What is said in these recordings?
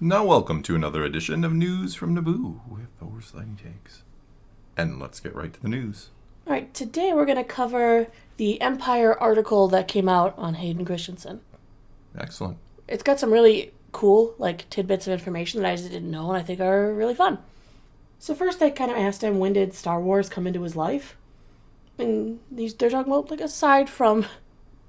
Now welcome to another edition of News from Naboo with Oversliding Takes. And let's get right to the news. Alright, today we're going to cover the Empire article that came out on Hayden Christensen. Excellent. It's got some really cool, tidbits of information that I just didn't know and I think are really fun. So first I kind of asked him, when did Star Wars come into his life? And they're talking about, aside from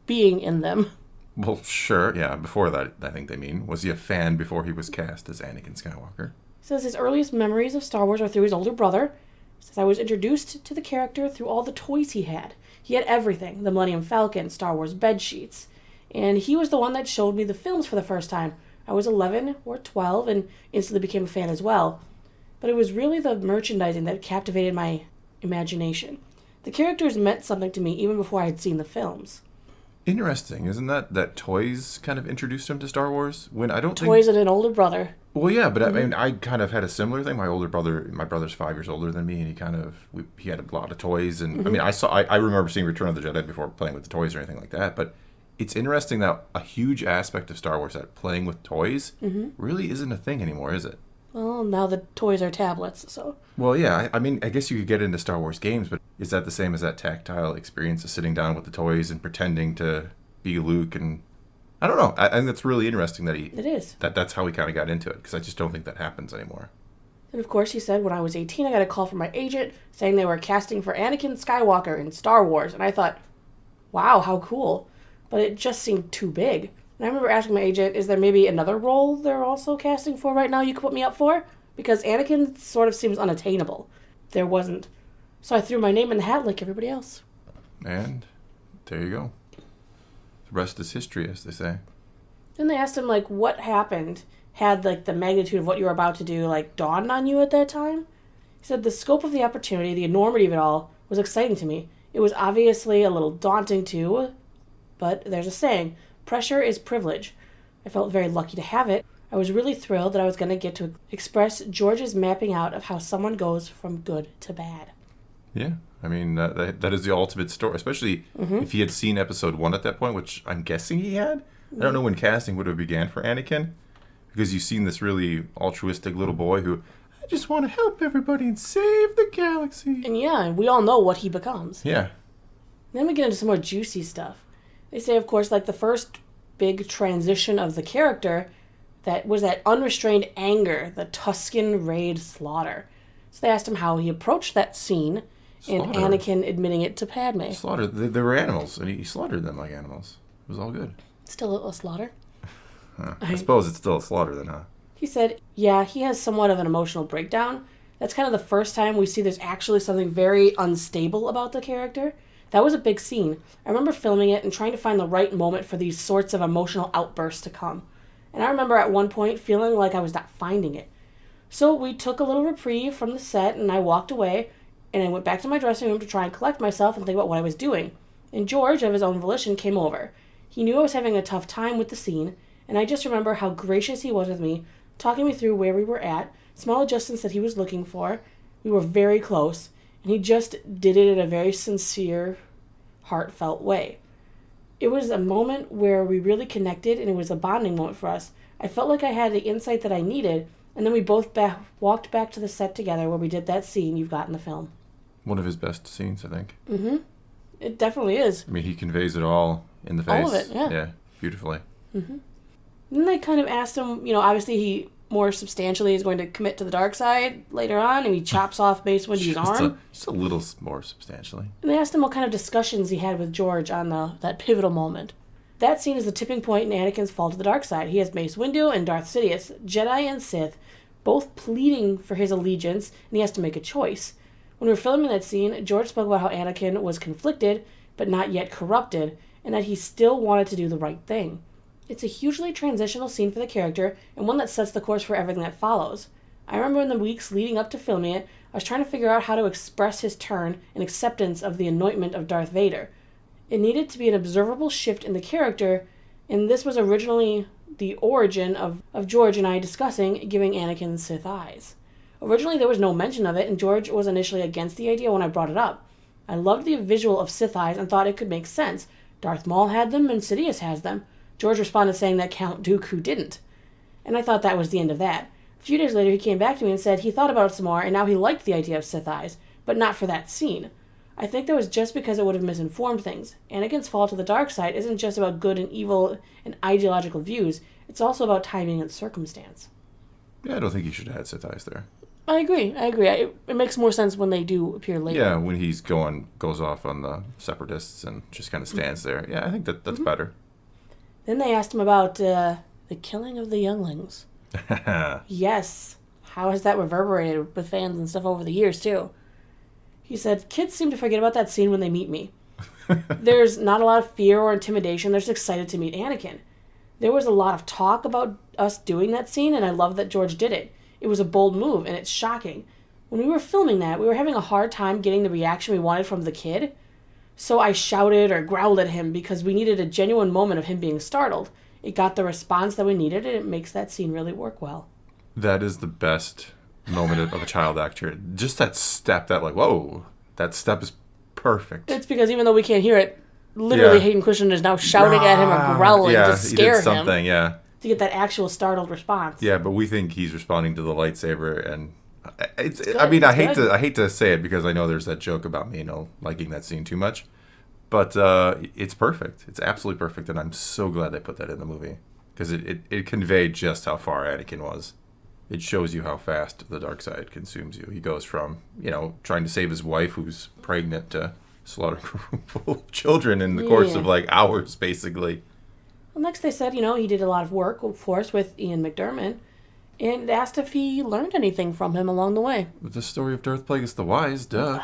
being in them. Well, sure, yeah, before that, I think they mean. Was he a fan before he was cast as Anakin Skywalker? He says his earliest memories of Star Wars are through his older brother. He says, I was introduced to the character through all the toys he had. He had everything, the Millennium Falcon, Star Wars bed sheets. And he was the one that showed me the films for the first time. I was 11 or 12 and instantly became a fan as well. But it was really the merchandising that captivated my imagination. The characters meant something to me even before I had seen the films. Interesting, isn't that toys kind of introduced him to Star Wars? When I don't Toys and an older brother. Well, yeah, but I mean, I kind of had a similar thing. My brother's 5 years older than me, and he had a lot of toys. And I mean, I remember seeing Return of the Jedi before playing with the toys or anything like that. But it's interesting that a huge aspect of Star Wars, that playing with toys, really isn't a thing anymore, is it? Well, now the toys are tablets, so... Well, yeah, I mean, I guess you could get into Star Wars games, but is that the same as that tactile experience of sitting down with the toys and pretending to be Luke? And I don't know. I think that's really interesting that It is. That's how he kind of got into it, because I just don't think that happens anymore. And of course, he said, when I was 18, I got a call from my agent saying they were casting for Anakin Skywalker in Star Wars. And I thought, wow, how cool. But it just seemed too big. And I remember asking my agent, is there maybe another role they're also casting for right now you could put me up for? Because Anakin sort of seems unattainable. There wasn't. So I threw my name in the hat like everybody else. And there you go. The rest is history, as they say. Then they asked him, what happened? Had, the magnitude of what you were about to do, dawned on you at that time? He said, the scope of the opportunity, the enormity of it all, was exciting to me. It was obviously a little daunting, too. But there's a saying, pressure is privilege. I felt very lucky to have it. I was really thrilled that I was going to get to express George's mapping out of how someone goes from good to bad. Yeah, I mean, that is the ultimate story, especially if he had seen episode 1 at that point, which I'm guessing he had. I don't know when casting would have began for Anakin, because you've seen this really altruistic little boy who, I just want to help everybody and save the galaxy. And yeah, we all know what he becomes. Yeah. Then we get into some more juicy stuff. They say, of course, the first big transition of the character that was that unrestrained anger, the Tusken Raider slaughter. So they asked him how he approached that scene, and Anakin admitting it to Padme. Slaughter. They were animals, and he slaughtered them like animals. It was all good. Still a slaughter. I suppose it's still a slaughter then, huh? He said, yeah, he has somewhat of an emotional breakdown. That's kind of the first time we see there's actually something very unstable about the character. That was a big scene. I remember filming it and trying to find the right moment for these sorts of emotional outbursts to come. And I remember at one point feeling like I was not finding it. So we took a little reprieve from the set and I walked away and I went back to my dressing room to try and collect myself and think about what I was doing. And George, of his own volition, came over. He knew I was having a tough time with the scene, and I just remember how gracious he was with me, talking me through where we were at, small adjustments that he was looking for. We were very close, and he just did it in a very sincere, heartfelt way. It was a moment where we really connected, and it was a bonding moment for us. I felt like I had the insight that I needed, and then we both walked back to the set together where we did that scene you've got in the film. One of his best scenes, I think. Mm-hmm. It definitely is. I mean, he conveys it all in the face. All of it, yeah. Yeah, beautifully. Mm-hmm. Then they kind of asked him, obviously he more substantially is going to commit to the dark side later on, and he chops off Mace Windu's arm. Just a little more substantially. And they asked him what kind of discussions he had with George on that pivotal moment. That scene is the tipping point in Anakin's fall to the dark side. He has Mace Windu and Darth Sidious, Jedi and Sith, both pleading for his allegiance, and he has to make a choice. When we were filming that scene, George spoke about how Anakin was conflicted, but not yet corrupted, and that he still wanted to do the right thing. It's a hugely transitional scene for the character, and one that sets the course for everything that follows. I remember in the weeks leading up to filming it, I was trying to figure out how to express his turn and acceptance of the anointment of Darth Vader. It needed to be an observable shift in the character, and this was originally the origin of George and I discussing giving Anakin Sith eyes. Originally there was no mention of it, and George was initially against the idea when I brought it up. I loved the visual of Sith eyes and thought it could make sense. Darth Maul had them and Sidious has them. George responded saying that Count Dooku didn't. And I thought that was the end of that. A few days later, he came back to me and said he thought about it some more, and now he liked the idea of Sith eyes, but not for that scene. I think that was just because it would have misinformed things. Anakin's fall to the dark side isn't just about good and evil and ideological views, it's also about timing and circumstance. Yeah, I don't think you should have had Sith eyes there. I agree. It makes more sense when they do appear later. Yeah, when he's goes off on the Separatists and just kind of stands there. Yeah, I think that's better. Then they asked him about the killing of the Younglings. Yes. How has that reverberated with fans and stuff over the years, too? He said, kids seem to forget about that scene when they meet me. There's not a lot of fear or intimidation. They're just excited to meet Anakin. There was a lot of talk about us doing that scene, and I love that George did it. It was a bold move, and it's shocking. When we were filming that, we were having a hard time getting the reaction we wanted from the kid. So I shouted or growled at him because we needed a genuine moment of him being startled. It got the response that we needed, and it makes that scene really work well. That is the best moment of a child actor. Just that step, whoa, that step is perfect. It's because even though we can't hear it, literally Hayden Christensen is now shouting at him or growling to scare he did something, him. To get that actual startled response. Yeah, but we think he's responding to the lightsaber, and I hate to say it because I know there's that joke about me, liking that scene too much, but it's perfect. It's absolutely perfect, and I'm so glad they put that in the movie because it conveyed just how far Anakin was. It shows you how fast the dark side consumes you. He goes from trying to save his wife who's pregnant to slaughter a room full of children in the course of hours, basically. Well, next they said, he did a lot of work, of course, with Ian McDiarmid, and asked if he learned anything from him along the way. With the story of Darth Plagueis the Wise, duh.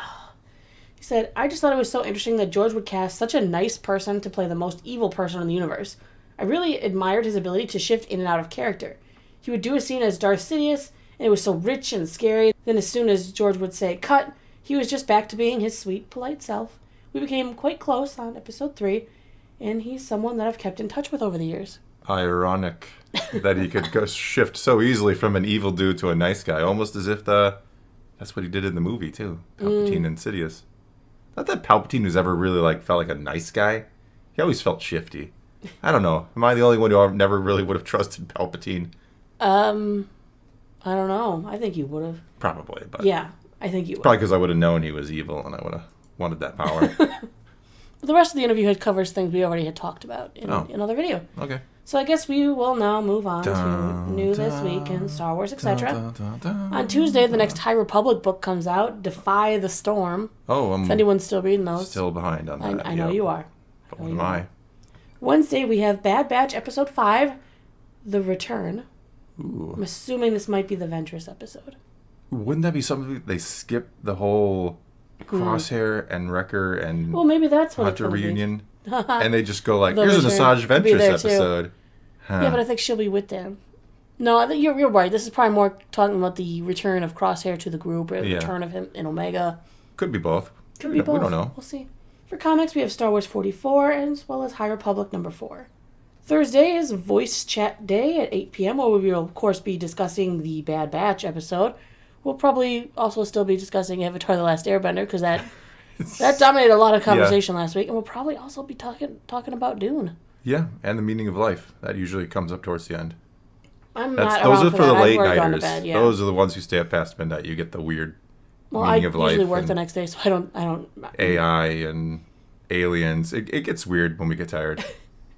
He said, I just thought it was so interesting that George would cast such a nice person to play the most evil person in the universe. I really admired his ability to shift in and out of character. He would do a scene as Darth Sidious, and it was so rich and scary. Then as soon as George would say, cut, he was just back to being his sweet, polite self. We became quite close on episode 3, and he's someone that I've kept in touch with over the years. Ironic that he could go shift so easily from an evil dude to a nice guy, almost as if that's what he did in the movie, too. Palpatine and Sidious. Not that Palpatine was ever really, felt like a nice guy. He always felt shifty. I don't know. Am I the only one who never really would have trusted Palpatine? I don't know. I think you would have. Probably, but... Yeah, I think you would. Probably because I would have known he was evil and I would have wanted that power. The rest of the interview covers things we already had talked about in another video. Okay. So I guess we will now move on to New This Week in Star Wars, etc. On Tuesday, the next High Republic book comes out, Defy the Storm. Oh, if anyone's still reading those. Still behind on that. I know you are. But what am I? Wednesday, we have Bad Batch Episode 5, The Return. Ooh. I'm assuming this might be the Ventress episode. Wouldn't that be something they skip the whole Crosshair and Wrecker and maybe that's what Hunter reunion? And they just go here's an Asajj Ventress episode. Huh. Yeah, but I think she'll be with them. No, I think you're right. This is probably more talking about the return of Crosshair to the group, or the return of him in Omega. Could be both. Could be both. We don't know. We'll see. For comics, we have Star Wars 44, as well as High Republic number 4. Thursday is Voice Chat Day at 8 p.m., where we will, of course, be discussing the Bad Batch episode. We'll probably also still be discussing Avatar The Last Airbender, because that dominated a lot of conversation last week, and we'll probably also be talking about Dune. Yeah, and the meaning of life. That usually comes up towards the end. Those are for the late nighters. Yeah. Those are the ones who stay up past midnight. You get the weird meaning of life. I usually work the next day, so I don't. AI and aliens. It gets weird when we get tired.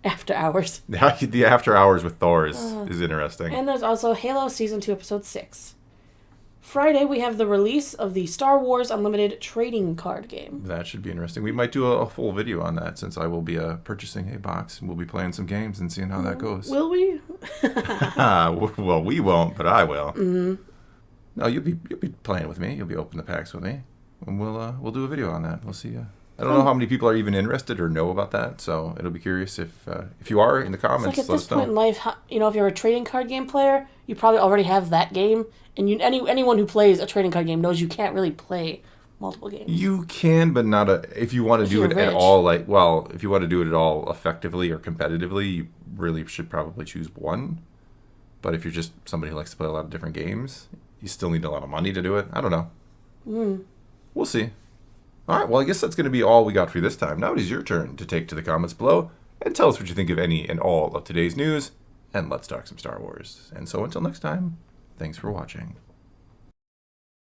After hours. The after hours with Thor is interesting. And there's also Halo Season 2, Episode 6. Friday, we have the release of the Star Wars Unlimited trading card game. That should be interesting. We might do a full video on that, since I will be purchasing a box and we'll be playing some games and seeing how that goes. Will we? Well, we won't, but I will. Mm-hmm. No, you'll be playing with me. You'll be opening the packs with me, and we'll do a video on that. We'll see. I don't know how many people are even interested or know about that, so it'll be curious if you are in the comments. It's like at this point in life, if you're a trading card game player, you probably already have that game, and anyone who plays a trading card game knows you can't really play multiple games. You can, but not if you want to do it at all. If you want to do it at all effectively or competitively, you really should probably choose one. But if you're just somebody who likes to play a lot of different games, you still need a lot of money to do it. I don't know. We'll see. All right, well, I guess that's going to be all we got for you this time. Now it is your turn to take to the comments below and tell us what you think of any and all of today's news and let's talk some Star Wars. And so until next time, thanks for watching.